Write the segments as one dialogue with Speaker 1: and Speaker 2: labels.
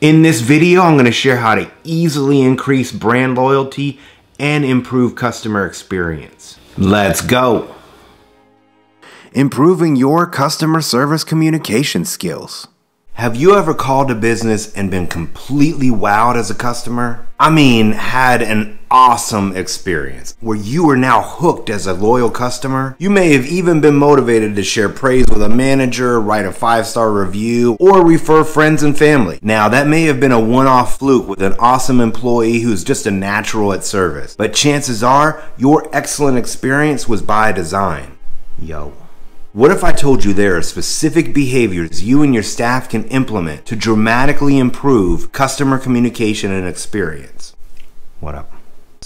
Speaker 1: In this video, I'm going to share how to easily increase brand loyalty and improve customer experience. Let's go.
Speaker 2: Improving your customer service communication skills.
Speaker 1: Have you ever called a business and been completely wowed as a customer? I mean, had an awesome experience where you are now hooked as a loyal customer? You may have even been motivated to share praise with a manager, write a 5-star review, or refer friends and family. Now, that may have been a one-off fluke with an awesome employee who's just a natural at service, but chances are your excellent experience was by design. Yo. What if I told you there are specific behaviors you and your staff can implement to dramatically improve customer communication and experience? What up?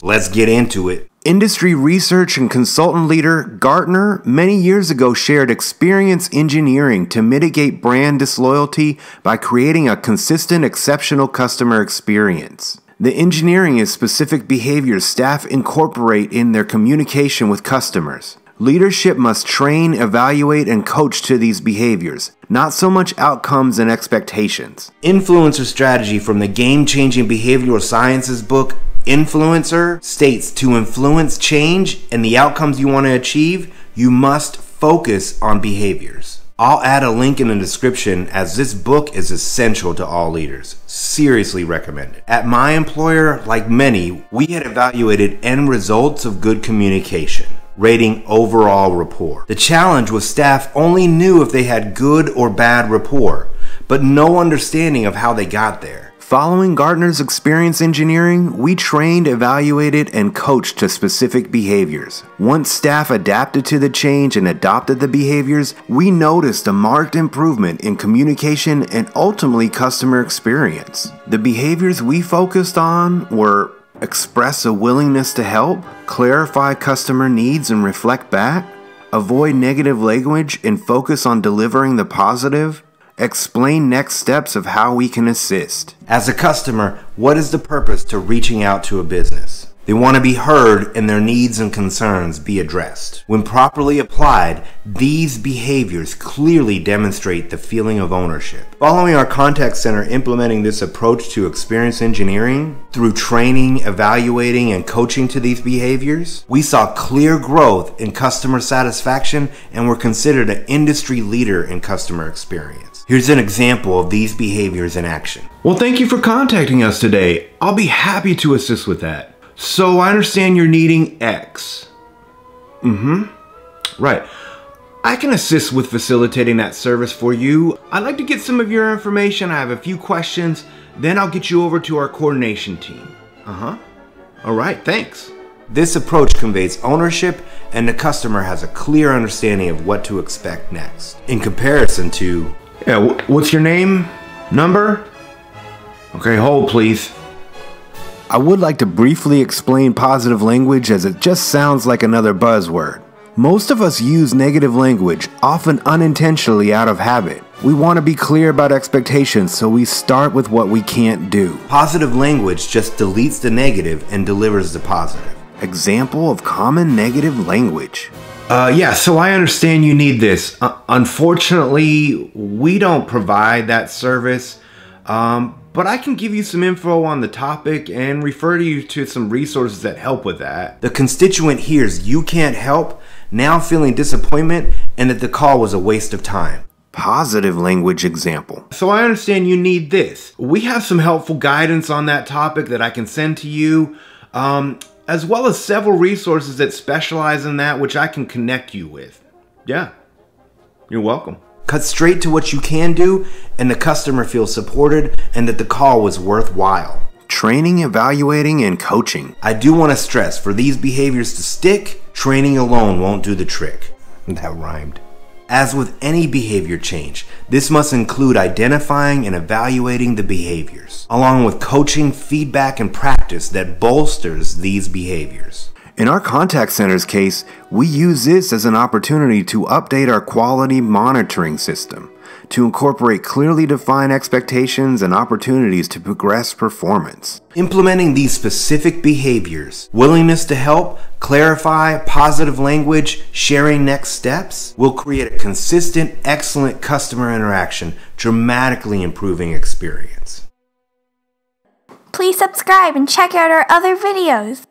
Speaker 1: Let's get into it.
Speaker 2: Industry research and consultant leader Gartner many years ago shared experience engineering to mitigate brand disloyalty by creating a consistent, exceptional customer experience. The engineering is specific behaviors staff incorporate in their communication with customers. Leadership must train, evaluate, and coach to these behaviors, not so much outcomes and expectations.
Speaker 1: Influencer strategy from the game-changing behavioral sciences book, Influencer, states to influence change and the outcomes you want to achieve, you must focus on behaviors. I'll add a link in the description as this book is essential to all leaders. Seriously recommend it. At my employer, like many, we had evaluated end results of good communication, rating overall rapport. The challenge was staff only knew if they had good or bad rapport, but no understanding of how they got there.
Speaker 2: Following Gartner's experience engineering, we trained, evaluated, and coached to specific behaviors. Once staff adapted to the change and adopted the behaviors, we noticed a marked improvement in communication and ultimately customer experience. The behaviors we focused on were express a willingness to help, clarify customer needs and reflect back, avoid negative language and focus on delivering the positive, explain next steps of how we can assist.
Speaker 1: As a customer, what is the purpose to reaching out to a business? They want to be heard and their needs and concerns be addressed. When properly applied, these behaviors clearly demonstrate the feeling of ownership. Following our contact center implementing this approach to experience engineering, through training, evaluating, and coaching to these behaviors, we saw clear growth in customer satisfaction and were considered an industry leader in customer experience. Here's an example of these behaviors in action.
Speaker 3: Well, thank you for contacting us today. I'll be happy to assist with that. So I understand you're needing X. Right. I can assist with facilitating that service for you. I'd like to get some of your information. I have a few questions. Then I'll get you over to our coordination team. All right, thanks.
Speaker 1: This approach conveys ownership and the customer has a clear understanding of what to expect next. In comparison to...
Speaker 3: Yeah, what's your name? Number? Okay, hold please.
Speaker 2: I would like to briefly explain positive language as it just sounds like another buzzword. Most of us use negative language, often unintentionally out of habit. We want to be clear about expectations, so we start with what we can't do.
Speaker 1: Positive language just deletes the negative and delivers the positive.
Speaker 2: Example of common negative language.
Speaker 3: Yeah, so I understand you need this. Unfortunately, we don't provide that service. But I can give you some info on the topic and refer you to some resources that help with that.
Speaker 1: The constituent hears you can't help, now feeling disappointment and that the call was a waste of time.
Speaker 2: Positive language example.
Speaker 3: So I understand you need this. We have some helpful guidance on that topic that I can send to you, as well as several resources that specialize in that which I can connect you with. Yeah, you're welcome.
Speaker 1: Cut straight to what you can do and the customer feels supported and that the call was worthwhile.
Speaker 2: Training, evaluating, and coaching.
Speaker 1: I do want to stress, for these behaviors to stick, training alone won't do the trick. That rhymed. As with any behavior change, this must include identifying and evaluating the behaviors, along with coaching, feedback, and practice that bolsters these behaviors.
Speaker 2: In our contact center's case, we use this as an opportunity to update our quality monitoring system, to incorporate clearly defined expectations and opportunities to progress performance.
Speaker 1: Implementing these specific behaviors, willingness to help, clarify, positive language, sharing next steps, will create a consistent, excellent customer interaction, dramatically improving experience.
Speaker 4: Please subscribe and check out our other videos.